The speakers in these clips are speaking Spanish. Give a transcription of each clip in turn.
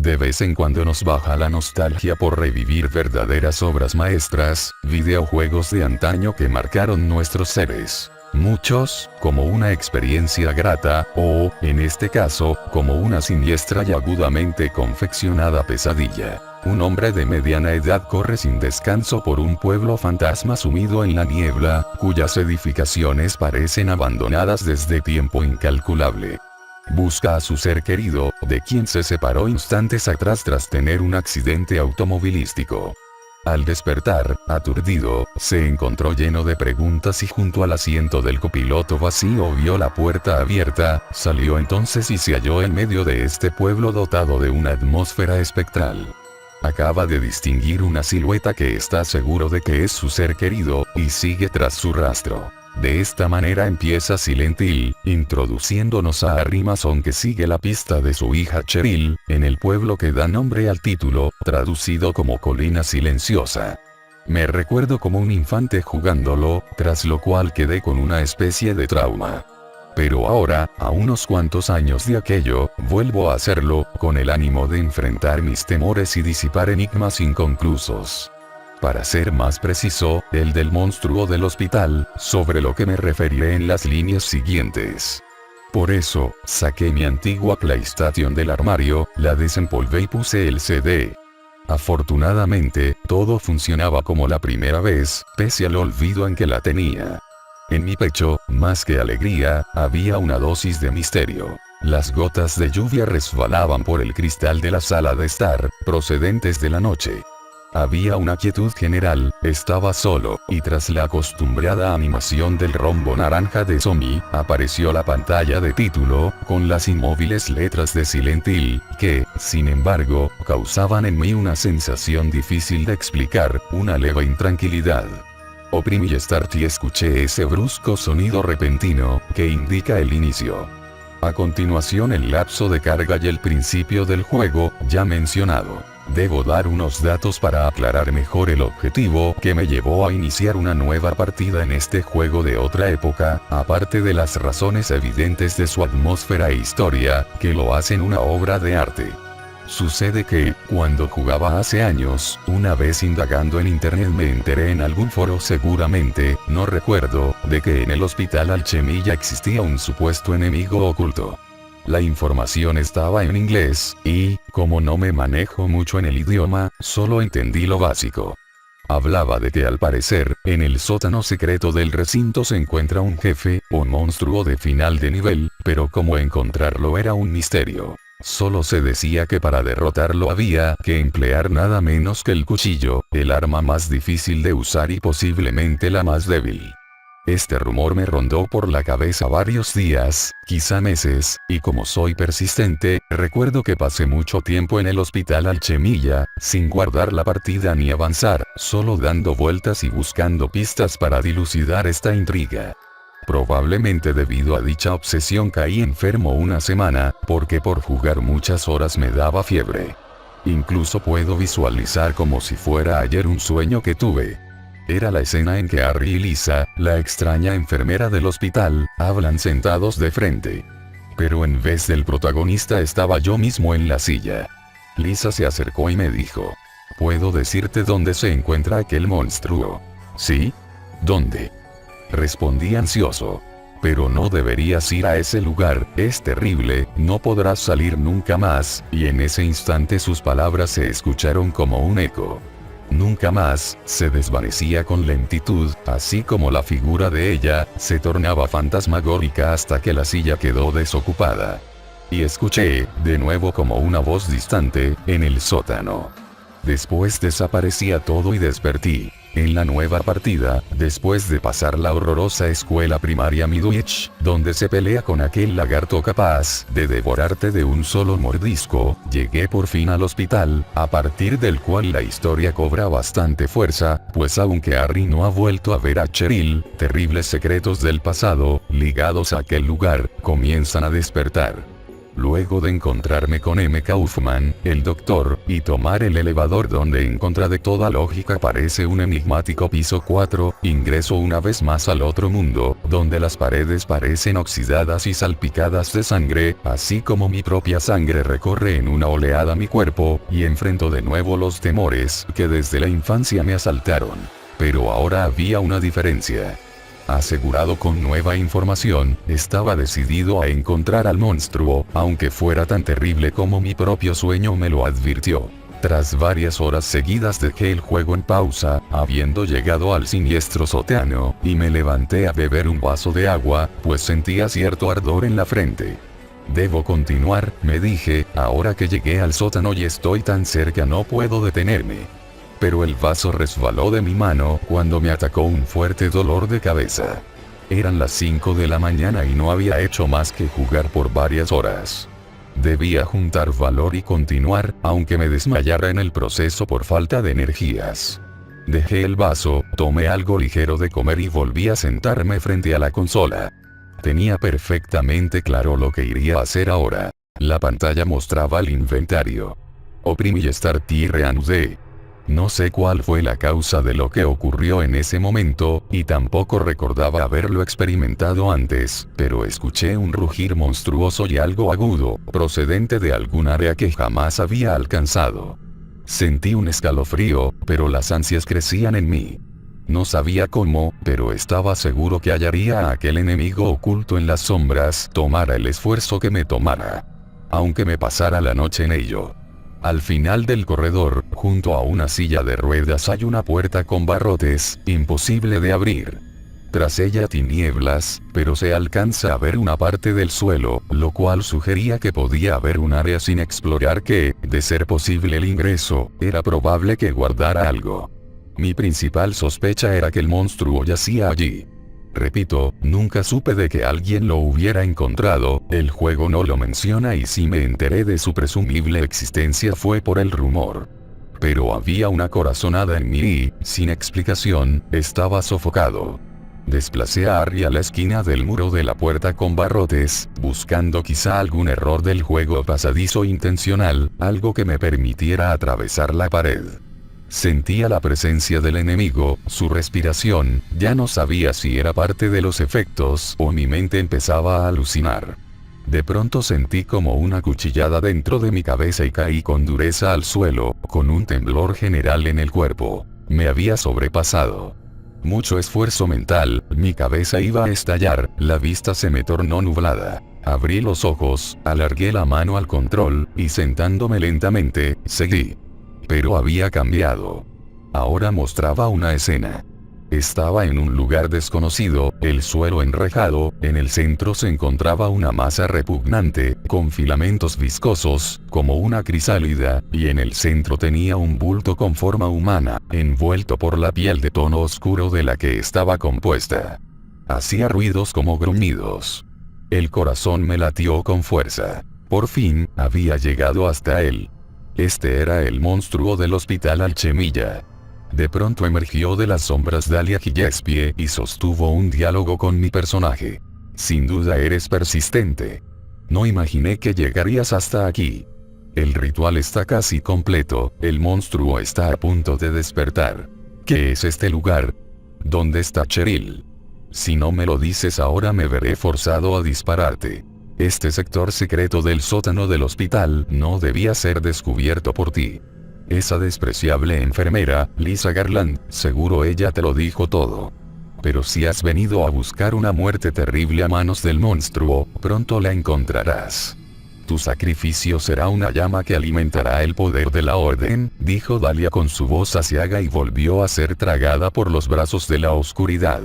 De vez en cuando nos baja la nostalgia por revivir verdaderas obras maestras, videojuegos de antaño que marcaron nuestros seres. Muchos, como una experiencia grata, o, en este caso, como una siniestra y agudamente confeccionada pesadilla. Un hombre de mediana edad corre sin descanso por un pueblo fantasma sumido en la niebla, cuyas edificaciones parecen abandonadas desde tiempo incalculable. Busca a su ser querido, de quien se separó instantes atrás tras tener un accidente automovilístico. Al despertar, aturdido, se encontró lleno de preguntas y junto al asiento del copiloto vacío vio la puerta abierta, salió entonces y se halló en medio de este pueblo dotado de una atmósfera espectral. Acaba de distinguir una silueta que está seguro de que es su ser querido, y sigue tras su rastro. De esta manera empieza Silent Hill, introduciéndonos a Harry Mason, que sigue la pista de su hija Cheryl, en el pueblo que da nombre al título, traducido como Colina Silenciosa. Me recuerdo como un infante jugándolo, tras lo cual quedé con una especie de trauma. Pero ahora, a unos cuantos años de aquello, vuelvo a hacerlo, con el ánimo de enfrentar mis temores y disipar enigmas inconclusos. Para ser más preciso, el del monstruo del hospital, sobre lo que me referiré en las líneas siguientes. Por eso, saqué mi antigua PlayStation del armario, la desempolvé y puse el CD. Afortunadamente, todo funcionaba como la primera vez, pese al olvido en que la tenía. En mi pecho, más que alegría, había una dosis de misterio. Las gotas de lluvia resbalaban por el cristal de la sala de estar, procedentes de la noche. Había una quietud general, estaba solo, y tras la acostumbrada animación del rombo naranja de Sony, apareció la pantalla de título, con las inmóviles letras de Silent Hill, que, sin embargo, causaban en mí una sensación difícil de explicar, una leve intranquilidad. Oprimí Start y escuché ese brusco sonido repentino, que indica el inicio. A continuación el lapso de carga y el principio del juego, ya mencionado. Debo dar unos datos para aclarar mejor el objetivo que me llevó a iniciar una nueva partida en este juego de otra época, aparte de las razones evidentes de su atmósfera e historia, que lo hacen una obra de arte. Sucede que, cuando jugaba hace años, una vez indagando en internet me enteré en algún foro, seguramente, no recuerdo, de que en el hospital Alchemilla existía un supuesto enemigo oculto. La información estaba en inglés, y, como no me manejo mucho en el idioma, solo entendí lo básico. Hablaba de que al parecer, en el sótano secreto del recinto se encuentra un jefe, un monstruo de final de nivel, pero cómo encontrarlo era un misterio. Solo se decía que para derrotarlo había que emplear nada menos que el cuchillo, el arma más difícil de usar y posiblemente la más débil. Este rumor me rondó por la cabeza varios días, quizá meses, y como soy persistente, recuerdo que pasé mucho tiempo en el hospital Alchemilla, sin guardar la partida ni avanzar, solo dando vueltas y buscando pistas para dilucidar esta intriga. Probablemente debido a dicha obsesión caí enfermo una semana, porque por jugar muchas horas me daba fiebre. Incluso puedo visualizar como si fuera ayer un sueño que tuve. Era la escena en que Harry y Lisa, la extraña enfermera del hospital, hablan sentados de frente. Pero en vez del protagonista estaba yo mismo en la silla. Lisa se acercó y me dijo: ¿puedo decirte dónde se encuentra aquel monstruo? ¿Sí? ¿Dónde? Respondí ansioso. Pero no deberías ir a ese lugar, es terrible, no podrás salir nunca más, y en ese instante sus palabras se escucharon como un eco. Nunca más, se desvanecía con lentitud, así como la figura de ella, se tornaba fantasmagórica hasta que la silla quedó desocupada. Y escuché, de nuevo como una voz distante, en el sótano. Después desaparecía todo y desperté. En la nueva partida, después de pasar la horrorosa escuela primaria Midwich, donde se pelea con aquel lagarto capaz de devorarte de un solo mordisco, llegué por fin al hospital, a partir del cual la historia cobra bastante fuerza, pues aunque Harry no ha vuelto a ver a Cheryl, terribles secretos del pasado, ligados a aquel lugar, comienzan a despertar. Luego de encontrarme con M. Kaufman, el doctor, y tomar el elevador donde en contra de toda lógica parece un enigmático piso 4, ingreso una vez más al otro mundo, donde las paredes parecen oxidadas y salpicadas de sangre, así como mi propia sangre recorre en una oleada mi cuerpo, y enfrento de nuevo los temores que desde la infancia me asaltaron. Pero ahora había una diferencia. Asegurado con nueva información, estaba decidido a encontrar al monstruo, aunque fuera tan terrible como mi propio sueño me lo advirtió. Tras varias horas seguidas dejé el juego en pausa, habiendo llegado al siniestro sótano, y me levanté a beber un vaso de agua, pues sentía cierto ardor en la frente. Debo continuar, me dije, ahora que llegué al sótano y estoy tan cerca no puedo detenerme. Pero el vaso resbaló de mi mano cuando me atacó un fuerte dolor de cabeza. Eran las 5 de la mañana y no había hecho más que jugar por varias horas. Debía juntar valor y continuar, aunque me desmayara en el proceso por falta de energías. Dejé el vaso, tomé algo ligero de comer y volví a sentarme frente a la consola. Tenía perfectamente claro lo que iría a hacer ahora. La pantalla mostraba el inventario. Oprimí Start y reanudé. No sé cuál fue la causa de lo que ocurrió en ese momento, y tampoco recordaba haberlo experimentado antes, pero escuché un rugir monstruoso y algo agudo, procedente de algún área que jamás había alcanzado. Sentí un escalofrío, pero las ansias crecían en mí. No sabía cómo, pero estaba seguro que hallaría a aquel enemigo oculto en las sombras, tomara el esfuerzo que me tomara. Aunque me pasara la noche en ello. Al final del corredor, junto a una silla de ruedas hay una puerta con barrotes, imposible de abrir. Tras ella tinieblas, pero se alcanza a ver una parte del suelo, lo cual sugería que podía haber un área sin explorar que, de ser posible el ingreso, era probable que guardara algo. Mi principal sospecha era que el monstruo yacía allí. Repito, nunca supe de que alguien lo hubiera encontrado, el juego no lo menciona y si me enteré de su presumible existencia fue por el rumor. Pero había una corazonada en mí y, sin explicación, estaba sofocado. Desplacé a Harry a la esquina del muro de la puerta con barrotes, buscando quizá algún error del juego pasadizo intencional, algo que me permitiera atravesar la pared. Sentía la presencia del enemigo, su respiración, ya no sabía si era parte de los efectos o mi mente empezaba a alucinar. De pronto sentí como una cuchillada dentro de mi cabeza y caí con dureza al suelo, con un temblor general en el cuerpo. Me había sobrepasado. Mucho esfuerzo mental, mi cabeza iba a estallar, la vista se me tornó nublada. Abrí los ojos, alargué la mano al control, y sentándome lentamente, seguí. Pero había cambiado. Ahora mostraba una escena. Estaba en un lugar desconocido, el suelo enrejado, en el centro se encontraba una masa repugnante, con filamentos viscosos, como una crisálida, y en el centro tenía un bulto con forma humana, envuelto por la piel de tono oscuro de la que estaba compuesta. Hacía ruidos como gruñidos. El corazón me latió con fuerza. Por fin, había llegado hasta él. Este era el monstruo del Hospital Alchemilla. De pronto emergió de las sombras Dahlia Gillespie y sostuvo un diálogo con mi personaje. Sin duda eres persistente. No imaginé que llegarías hasta aquí. El ritual está casi completo, el monstruo está a punto de despertar. ¿Qué es este lugar? ¿Dónde está Cheryl? Si no me lo dices ahora me veré forzado a dispararte. Este sector secreto del sótano del hospital no debía ser descubierto por ti. Esa despreciable enfermera, Lisa Garland, seguro ella te lo dijo todo. Pero si has venido a buscar una muerte terrible a manos del monstruo, pronto la encontrarás. Tu sacrificio será una llama que alimentará el poder de la orden, dijo Dahlia con su voz aciaga y volvió a ser tragada por los brazos de la oscuridad.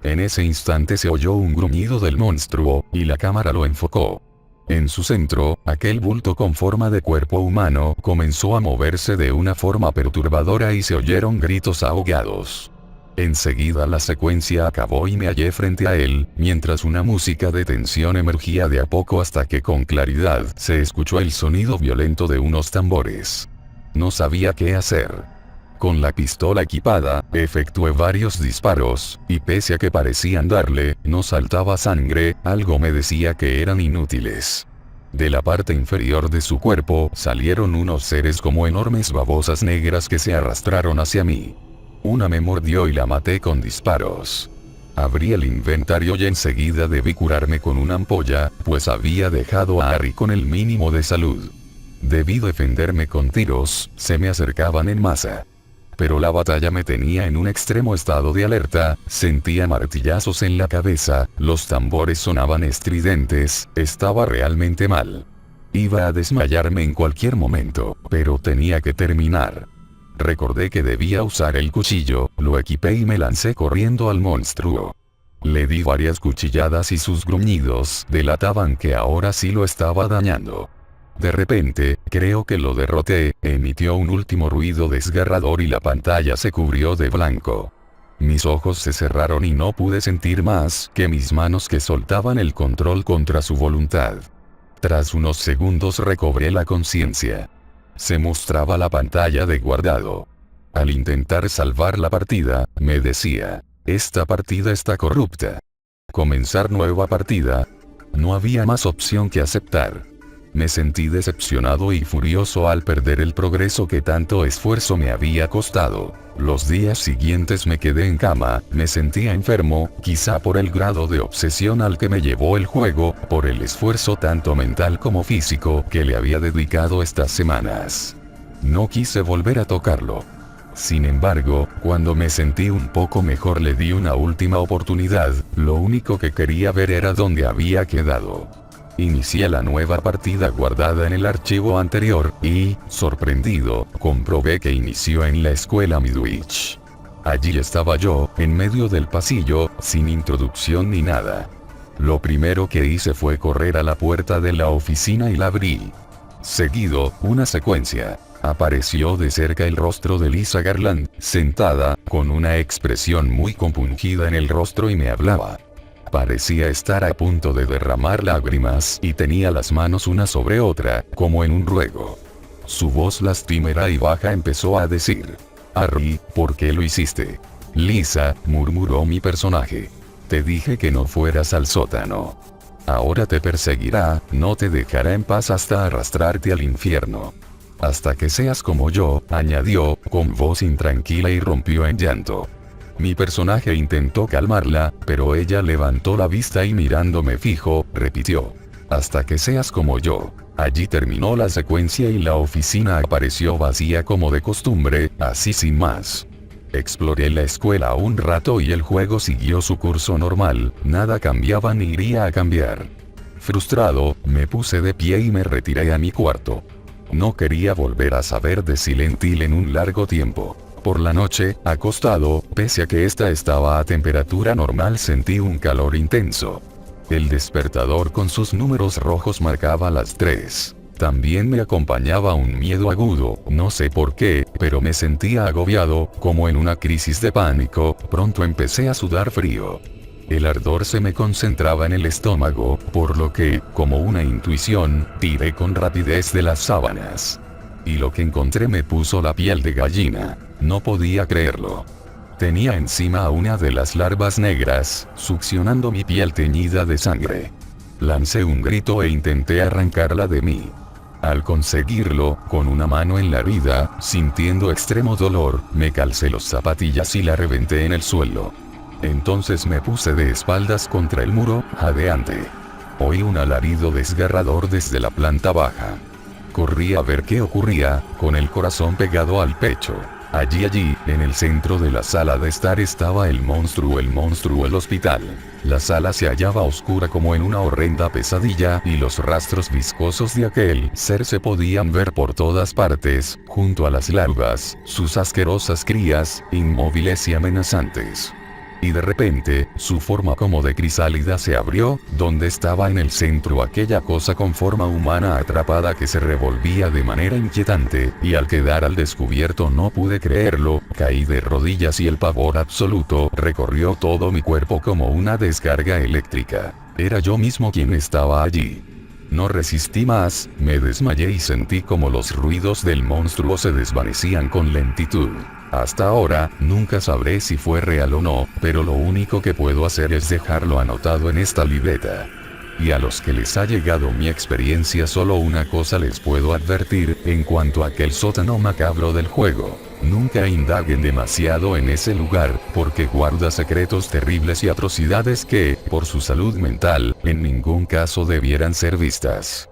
En ese instante se oyó un gruñido del monstruo, y la cámara lo enfocó. En su centro, aquel bulto con forma de cuerpo humano comenzó a moverse de una forma perturbadora y se oyeron gritos ahogados. Enseguida la secuencia acabó y me hallé frente a él, mientras una música de tensión emergía de a poco hasta que con claridad se escuchó el sonido violento de unos tambores. No sabía qué hacer. Con la pistola equipada, efectué varios disparos, y pese a que parecían darle, no saltaba sangre, algo me decía que eran inútiles. De la parte inferior de su cuerpo salieron unos seres como enormes babosas negras que se arrastraron hacia mí. Una me mordió y la maté con disparos. Abrí el inventario y enseguida debí curarme con una ampolla, pues había dejado a Harry con el mínimo de salud. Debí defenderme con tiros, se me acercaban en masa. Pero la batalla me tenía en un extremo estado de alerta, sentía martillazos en la cabeza, los tambores sonaban estridentes, estaba realmente mal. Iba a desmayarme en cualquier momento, pero tenía que terminar. Recordé que debía usar el cuchillo, lo equipé y me lancé corriendo al monstruo. Le di varias cuchilladas y sus gruñidos delataban que ahora sí lo estaba dañando. De repente, creo que lo derroté, emitió un último ruido desgarrador y la pantalla se cubrió de blanco. Mis ojos se cerraron y no pude sentir más que mis manos que soltaban el control contra su voluntad. Tras unos segundos recobré la conciencia. Se mostraba la pantalla de guardado. Al intentar salvar la partida, me decía, esta partida está corrupta. Comenzar nueva partida. No había más opción que aceptar. Me sentí decepcionado y furioso al perder el progreso que tanto esfuerzo me había costado. Los días siguientes me quedé en cama, me sentía enfermo, quizá por el grado de obsesión al que me llevó el juego, por el esfuerzo tanto mental como físico que le había dedicado estas semanas. No quise volver a tocarlo. Sin embargo, cuando me sentí un poco mejor le di una última oportunidad, lo único que quería ver era dónde había quedado. Inicié la nueva partida guardada en el archivo anterior, y, sorprendido, comprobé que inició en la escuela Midwich. Allí estaba yo, en medio del pasillo, sin introducción ni nada. Lo primero que hice fue correr a la puerta de la oficina y la abrí. Seguido, una secuencia. Apareció de cerca el rostro de Lisa Garland, sentada, con una expresión muy compungida en el rostro y me hablaba. Parecía estar a punto de derramar lágrimas y tenía las manos una sobre otra, como en un ruego. Su voz lastimera y baja empezó a decir: Harry, ¿por qué lo hiciste? Lisa, murmuró mi personaje. Te dije que no fueras al sótano. Ahora te perseguirá, no te dejará en paz hasta arrastrarte al infierno. Hasta que seas como yo, añadió, con voz intranquila y rompió en llanto. Mi personaje intentó calmarla, pero ella levantó la vista y mirándome fijo, repitió: hasta que seas como yo. Allí terminó la secuencia y la oficina apareció vacía como de costumbre, así sin más. Exploré la escuela un rato y el juego siguió su curso normal, nada cambiaba ni iría a cambiar. Frustrado, me puse de pie y me retiré a mi cuarto. No quería volver a saber de Silent Hill en un largo tiempo. Por la noche, acostado, pese a que esta estaba a temperatura normal, sentí un calor intenso. El despertador con sus números rojos marcaba las 3. También me acompañaba un miedo agudo, no sé por qué, pero me sentía agobiado, como en una crisis de pánico, pronto empecé a sudar frío. El ardor se me concentraba en el estómago, por lo que, como una intuición, tiré con rapidez de las sábanas. Y lo que encontré me puso la piel de gallina. No podía creerlo. Tenía encima a una de las larvas negras, succionando mi piel teñida de sangre. Lancé un grito e intenté arrancarla de mí. Al conseguirlo, con una mano en la herida, sintiendo extremo dolor, me calcé los zapatillas y la reventé en el suelo. Entonces me puse de espaldas contra el muro, jadeante. Oí un alarido desgarrador desde la planta baja. Corrí a ver qué ocurría, con el corazón pegado al pecho. Allí, en el centro de la sala de estar estaba el monstruo, el hospital. La sala se hallaba oscura como en una horrenda pesadilla y los rastros viscosos de aquel ser se podían ver por todas partes, junto a las larvas, sus asquerosas crías, inmóviles y amenazantes. Y de repente, su forma como de crisálida se abrió, donde estaba en el centro aquella cosa con forma humana atrapada que se revolvía de manera inquietante, y al quedar al descubierto no pude creerlo, caí de rodillas y el pavor absoluto recorrió todo mi cuerpo como una descarga eléctrica. Era yo mismo quien estaba allí. No resistí más, me desmayé y sentí como los ruidos del monstruo se desvanecían con lentitud. Hasta ahora, nunca sabré si fue real o no, pero lo único que puedo hacer es dejarlo anotado en esta libreta. y a los que les ha llegado mi experiencia solo una cosa les puedo advertir, en cuanto a aquel sótano macabro del juego. Nunca indaguen demasiado en ese lugar, porque guarda secretos terribles y atrocidades que, por su salud mental, en ningún caso debieran ser vistas.